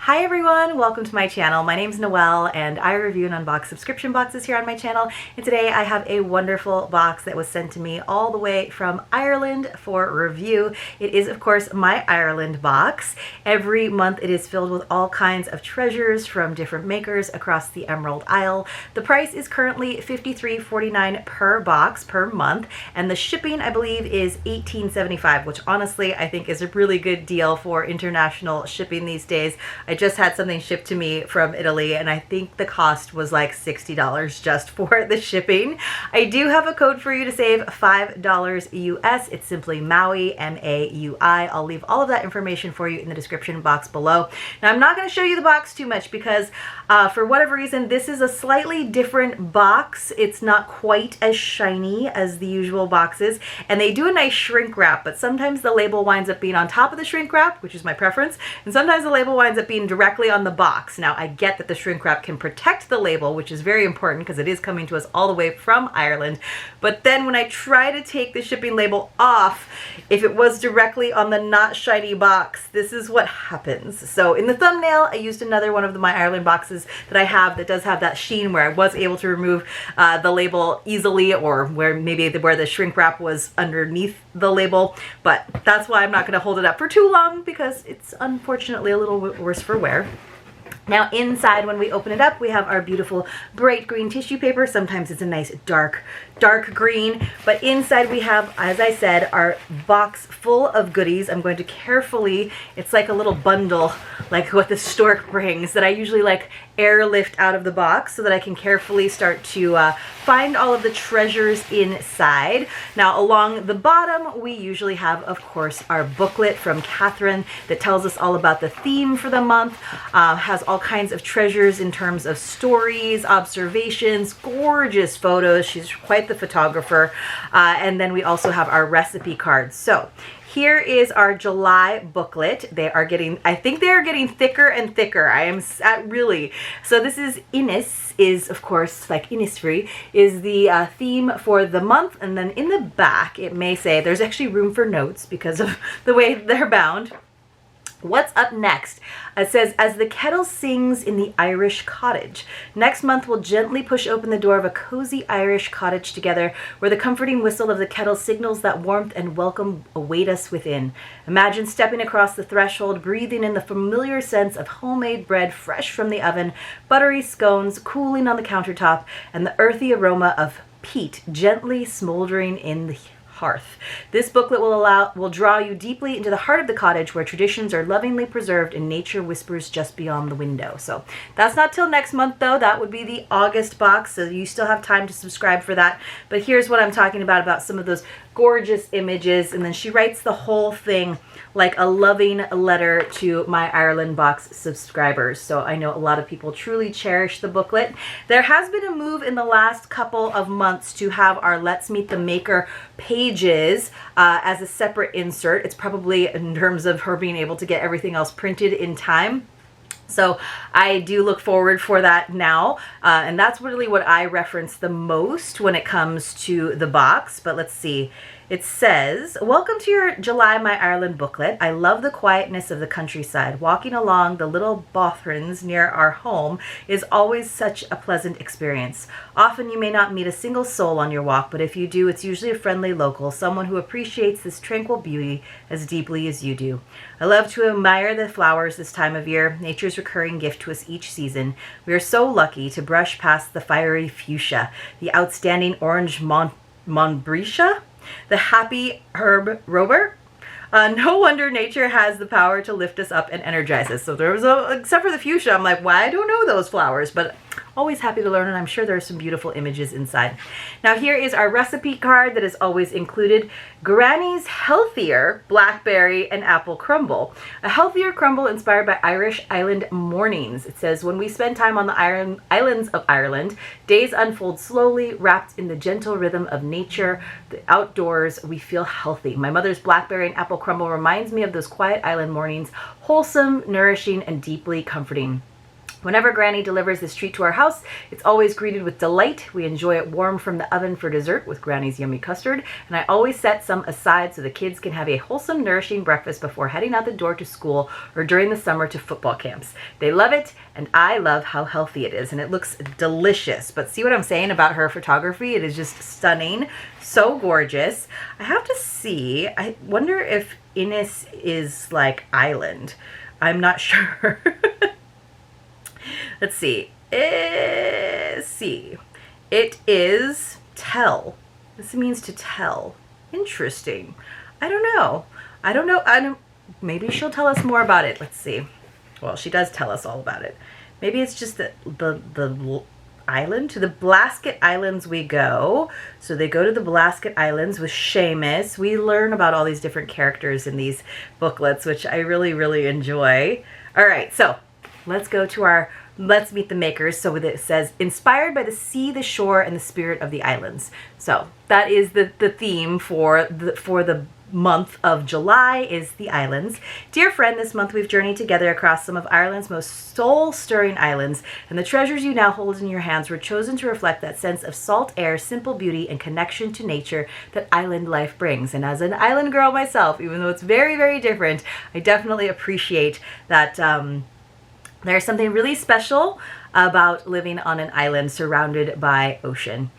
Hi everyone, welcome to my channel. My name's Noelle and I review and unbox subscription boxes here on my channel. And today I have a wonderful box that was sent to me all the way from Ireland for review. It is of course my Ireland box. Every month it is filled with all kinds of treasures from different makers across the Emerald Isle. The price is currently $53.49 per box per month, and the shipping I believe is $18.75, which honestly I think is a really good deal for international shipping these days. I just had something shipped to me from Italy and I think the cost was like $60 just for the shipping. I do have a code for you to save $5 US. It's simply Maui, M-A-U-I. I'll leave all of that information for you in the description box below. Now I'm not going to show you the box too much because for whatever reason this is a slightly different box. It's not quite as shiny as the usual boxes, and they do a nice shrink wrap, but sometimes the label winds up being on top of the shrink wrap, which is my preference, and sometimes the label winds up being directly on the box. Now I get that the shrink wrap can protect the label, which is very important because it is coming to us all the way from Ireland, but then when I try to take the shipping label off, if it was directly on the not shiny box, this is what happens. So in the thumbnail I used another one of my Ireland boxes that I have that does have that sheen where I was able to remove the label easily, or where the shrink wrap was underneath the label, but that's why I'm not going to hold it up for too long because it's unfortunately a little worse for wear. Now inside, when we open it up, we have our beautiful bright green tissue paper. Sometimes it's a nice dark green, but inside we have, as I said, our box full of goodies. I'm going to carefully, it's like a little bundle, like what the stork brings, that I usually like airlift out of the box so that I can carefully start to find all of the treasures inside. Now along the bottom we usually have, of course, our booklet from Catherine that tells us all about the theme for the month, has all kinds of treasures in terms of stories, observations, gorgeous photos. She's quite the photographer. And then we also have our recipe cards. So here is our July booklet. They are getting, I think they are getting thicker and thicker. I am really. So this is Innis, is of course like Innisfree, is the theme for the month. And then in the back, it may say, there's actually room for notes because of the way they're bound. What's up next? It says, as the kettle sings in the Irish cottage. Next month we'll gently push open the door of a cozy Irish cottage together, where the comforting whistle of the kettle signals that warmth and welcome await us within. Imagine stepping across the threshold, breathing in the familiar sense of homemade bread fresh from the oven, buttery scones cooling on the countertop, and the earthy aroma of peat gently smoldering in the hearth. This booklet will draw you deeply into the heart of the cottage, where traditions are lovingly preserved and nature whispers just beyond the window. So that's not till next month though. That would be the August box, so you still have time to subscribe for that. But here's what I'm talking about some of those gorgeous images, and then she writes the whole thing like a loving letter to my Ireland box subscribers. So I know a lot of people truly cherish the booklet. There has been a move in the last couple of months to have our Let's Meet the Maker pages as a separate insert. It's probably in terms of her being able to get everything else printed in time. So I do look forward for that now, and that's really what I reference the most when it comes to the box. But let's see. It says, welcome to your July My Ireland booklet. I love the quietness of the countryside. Walking along the little bothrons near our home is always such a pleasant experience. Often you may not meet a single soul on your walk, but if you do, it's usually a friendly local, someone who appreciates this tranquil beauty as deeply as you do. I love to admire the flowers this time of year, nature's recurring gift to us each season. We are so lucky to brush past the fiery fuchsia, the outstanding orange Montbretia, the happy herb rober. No wonder nature has the power to lift us up and energize us. So there was except for the fuchsia, I'm like, why? I don't know those flowers, but always happy to learn, and I'm sure there are some beautiful images inside. Now here is our recipe card that is always included. Granny's Healthier Blackberry and Apple Crumble. A healthier crumble inspired by Irish Island mornings. It says, when we spend time on the islands of Ireland, days unfold slowly, wrapped in the gentle rhythm of nature, the outdoors, we feel healthy. My mother's blackberry and apple crumble reminds me of those quiet island mornings, wholesome, nourishing, and deeply comforting. Whenever Granny delivers this treat to our house, it's always greeted with delight. We enjoy it warm from the oven for dessert with Granny's yummy custard, and I always set some aside so the kids can have a wholesome, nourishing breakfast before heading out the door to school or during the summer to football camps. They love it, and I love how healthy it is, and it looks delicious. But see what I'm saying about her photography? It is just stunning, so gorgeous. I have to see, I wonder if Innis is like island. I'm not sure. Let's see. It is tell. This means to tell. Interesting. I don't know. Maybe she'll tell us more about it. Let's see. Well, she does tell us all about it. Maybe it's just the island. To the Blasket Islands we go. So they go to the Blasket Islands with Seamus. We learn about all these different characters in these booklets, which I really, really enjoy. All right, so let's go to our Let's Meet the Makers. So it says, inspired by the sea, the shore, and the spirit of the islands. So that is the theme for the month of July, is the islands. Dear friend, this month we've journeyed together across some of Ireland's most soul-stirring islands, and the treasures you now hold in your hands were chosen to reflect that sense of salt air, simple beauty, and connection to nature that island life brings. And as an island girl myself, even though it's very, very different, I definitely appreciate that there's something really special about living on an island surrounded by ocean.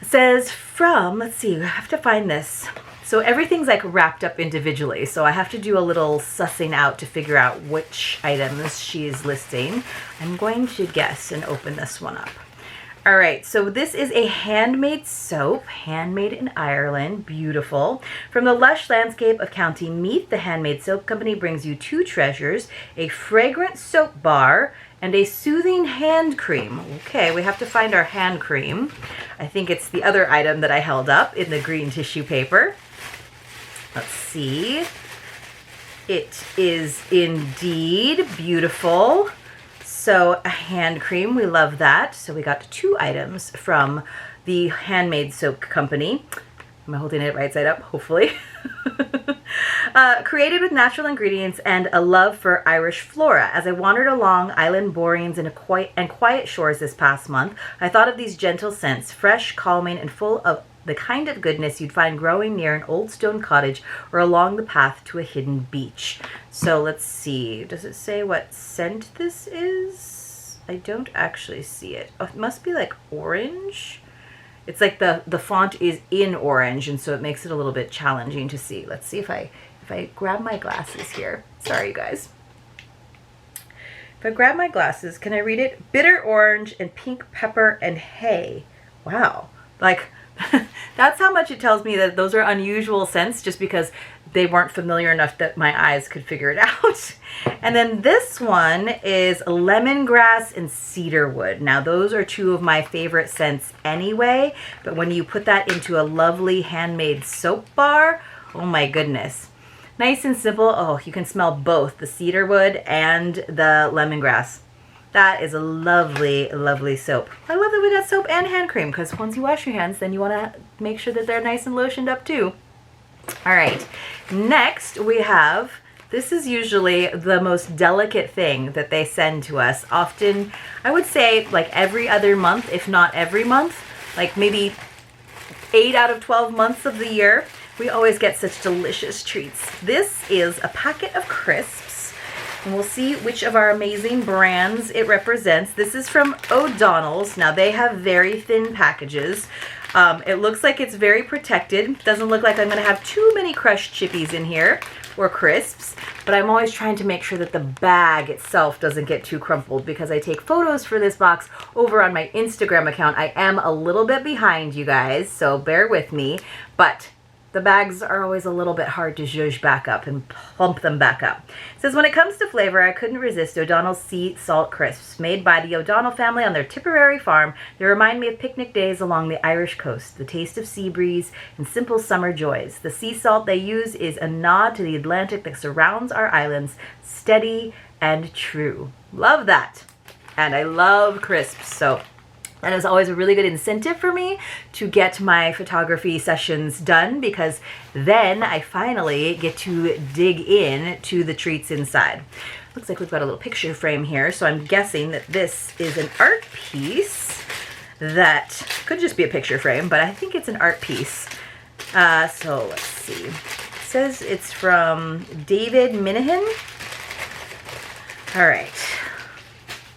It says from, let's see, I have to find this. So everything's like wrapped up individually. So I have to do a little sussing out to figure out which items she is listing. I'm going to guess and open this one up. All right, so this is a handmade soap, handmade in Ireland, beautiful. From the lush landscape of County Meath, the Handmade Soap Company brings you two treasures, a fragrant soap bar and a soothing hand cream. Okay, we have to find our hand cream. I think it's the other item that I held up in the green tissue paper. Let's see. It is indeed beautiful. So a hand cream, we love that. So we got two items from the Handmade Soap Company. Am I holding it right side up? Hopefully. Created with natural ingredients and a love for Irish flora. As I wandered along island borings and quiet shores this past month, I thought of these gentle scents, fresh, calming, and full of the kind of goodness you'd find growing near an old stone cottage or along the path to a hidden beach. So let's see. Does it say what scent this is? I don't actually see it. Oh, it must be like orange. It's like the font is in orange, and so it makes it a little bit challenging to see. Let's see if I grab my glasses here. Sorry, you guys. If I grab my glasses, can I read it? Bitter orange and pink pepper and hay. Wow. Like, that's how much it tells me that those are unusual scents, just because they weren't familiar enough that my eyes could figure it out. And then this one is lemongrass and cedarwood. Now those are two of my favorite scents anyway, but when you put that into a lovely handmade soap bar, oh my goodness. Nice and simple. Oh, you can smell both the cedarwood and the lemongrass. That is a lovely, lovely soap. I love that we got soap and hand cream, because once you wash your hands, then you want to make sure that they're nice and lotioned up too. All right, next we have, this is usually the most delicate thing that they send to us. Often, I would say like every other month, if not every month, like maybe 8 out of 12 months of the year, we always get such delicious treats. This is a packet of crisps, and we'll see which of our amazing brands it represents. This is from O'Donnell's. Now they have very thin packages. It looks like it's very protected. Doesn't look like I'm going to have too many crushed chippies in here or crisps, but I'm always trying to make sure that the bag itself doesn't get too crumpled, because I take photos for this box over on my Instagram account. I am a little bit behind, you guys, so bear with me, but the bags are always a little bit hard to zhuzh back up and plump them back up. It says, when it comes to flavor, I couldn't resist O'Donnell's Sea Salt Crisps. Made by the O'Donnell family on their Tipperary farm, they remind me of picnic days along the Irish coast, the taste of sea breeze, and simple summer joys. The sea salt they use is a nod to the Atlantic that surrounds our islands, steady and true. Love that. And I love crisps, so that is always a really good incentive for me to get my photography sessions done, because then I finally get to dig in to the treats inside. Looks like we've got a little picture frame here, so I'm guessing that this is an art piece that could just be a picture frame, but I think it's an art piece. So let's see. It says it's from David Minahan. All right.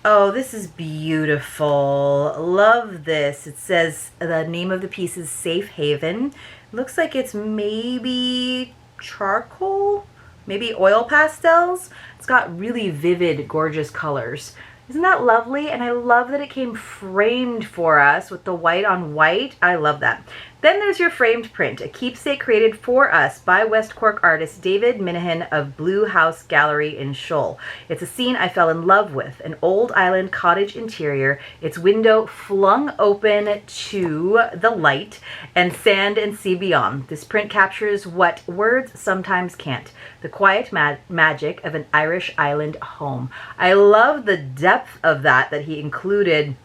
Oh, this is beautiful. Love this. It says the name of the piece is Safe Haven. Looks like it's maybe charcoal, maybe oil pastels. It's got really vivid, gorgeous colors. Isn't that lovely? And I love that it came framed for us with the white on white. I love that. Then there's your framed print, a keepsake created for us by West Cork artist David Minahan of Blue House Gallery in Shoal. It's a scene I fell in love with, an old island cottage interior, its window flung open to the light and sand and sea beyond. This print captures what words sometimes can't, the quiet magic of an Irish island home. I love the depth of that he included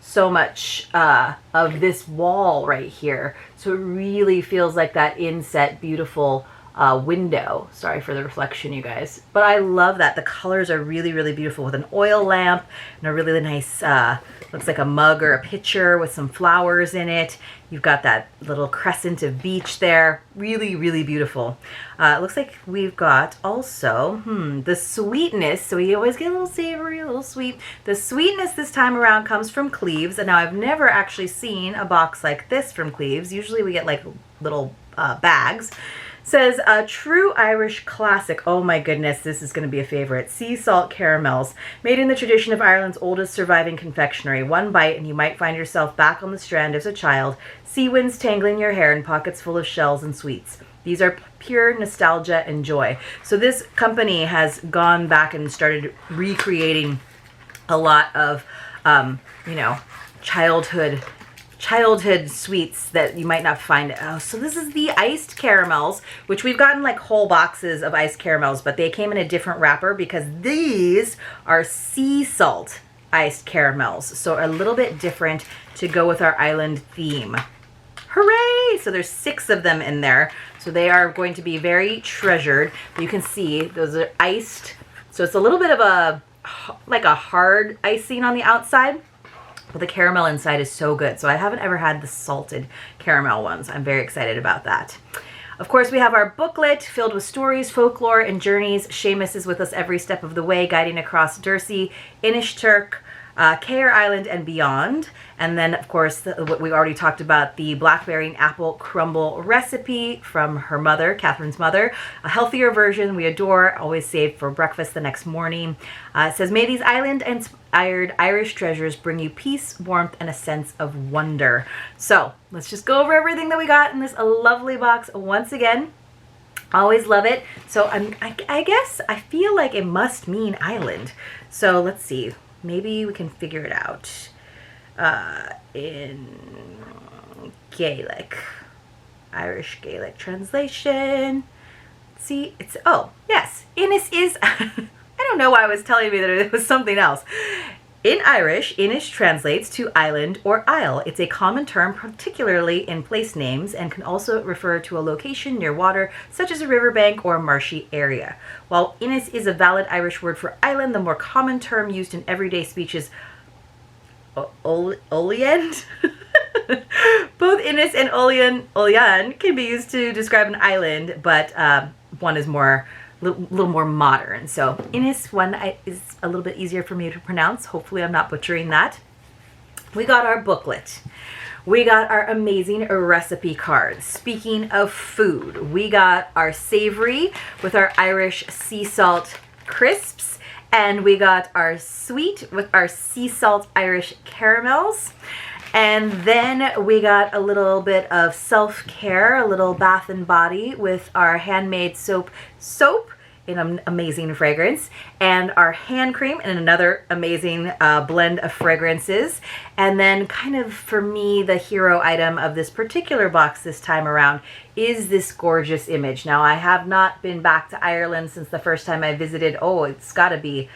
so much of this wall right here. So it really feels like that inset beautiful window. Sorry for the reflection, you guys. But I love that. The colors are really, really beautiful with an oil lamp and a really nice, looks like a mug or a pitcher with some flowers in it. You've got that little crescent of beach there. Really, really beautiful. It looks like we've got also the sweetness. So we always get a little savory, a little sweet. The sweetness this time around comes from Cleves. And now I've never actually seen a box like this from Cleves. Usually we get like little bags. Says a true Irish classic. Oh my goodness, this is going to be a favorite. Sea salt caramels, made in the tradition of Ireland's oldest surviving confectionery. One bite and you might find yourself back on the strand as a child, sea winds tangling your hair and pockets full of shells and sweets. These are pure nostalgia and joy. So this company has gone back and started recreating a lot of, you know, childhood sweets that you might not find. Oh, so this is the iced caramels, which we've gotten like whole boxes of iced caramels, but they came in a different wrapper because these are sea salt iced caramels. So a little bit different to go with our island theme. Hooray! So there's 6 of them in there. So they are going to be very treasured. You can see those are iced. So it's a little bit of a, like a hard icing on the outside. But the caramel inside is so good. So I haven't ever had the salted caramel ones. I'm very excited about that. Of course, we have our booklet filled with stories, folklore, and journeys. Seamus is with us every step of the way, guiding across Dursey, Inishturk, Cahir Island, and beyond. And then, of course, what we already talked about, the blackberry and apple crumble recipe from her mother, Catherine's mother. A healthier version we adore, always saved for breakfast the next morning. It says, may these island-inspired Irish treasures bring you peace, warmth, and a sense of wonder. So let's just go over everything that we got in this lovely box once again. Always love it. So I guess I feel like it must mean island. So let's see. Maybe we can figure it out in Gaelic, Irish Gaelic translation. See, it's, oh, yes, Innis is, I don't know why it was telling me that it was something else. In Irish, Inish translates to island or isle. It's a common term, particularly in place names, and can also refer to a location near water, such as a riverbank or a marshy area. While Innis is a valid Irish word for island, the more common term used in everyday speech is Oleand. Both Innis and Olean can be used to describe an island, but one is more little more modern. So Innis one is a little bit easier for me to pronounce. Hopefully I'm not butchering that. We got our booklet. We got our amazing recipe cards. Speaking of food, we got our savory with our Irish sea salt crisps, and we got our sweet with our sea salt Irish caramels. And then we got a little bit of self-care, a little bath and body with our handmade soap in an amazing fragrance, and our hand cream in another amazing blend of fragrances. And then kind of for me, the hero item of this particular box this time around is this gorgeous image. Now, I have not been back to Ireland since the first time I visited. Oh, it's gotta be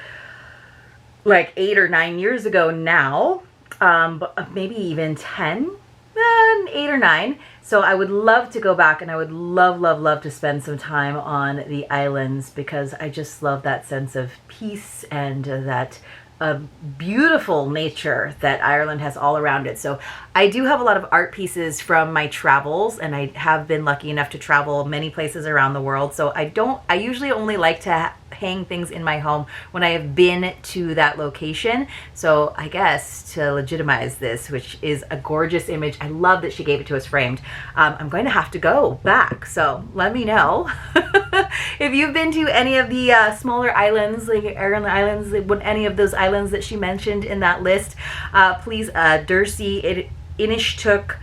like 8 or 9 years ago now. But maybe even 10, 8 or 9. So I would love to go back, and I would love to spend some time on the islands, because I just love that sense of peace and that beautiful nature that Ireland has all around it. So I do have a lot of art pieces from my travels, and I have been lucky enough to travel many places around the world. So I usually only like to hang things in my home when I have been to that location. So I guess to legitimize this, which is a gorgeous image, I love that she gave it to us framed. I'm going to have to go back. So let me know if you've been to any of the smaller islands, like Ireland Islands, any of those islands that she mentioned in that list. Please, Dursey, Inishtook,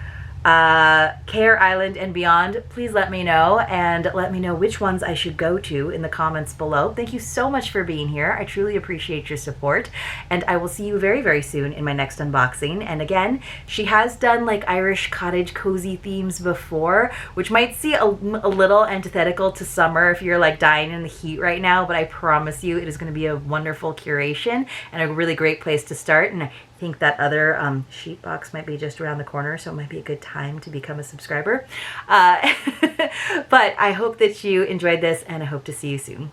Care Island and beyond, please let me know, and let me know which ones I should go to in the comments below. Thank you so much for being here. I truly appreciate your support, and I will see you very soon in my next unboxing. And again, she has done like Irish cottage cozy themes before, which might seem a little antithetical to summer if you're like dying in the heat right now, but I promise you it is going to be a wonderful curation and a really great place to start. And I think that other sheet box might be just around the corner, so it might be a good time to become a subscriber. But I hope that you enjoyed this, and I hope to see you soon.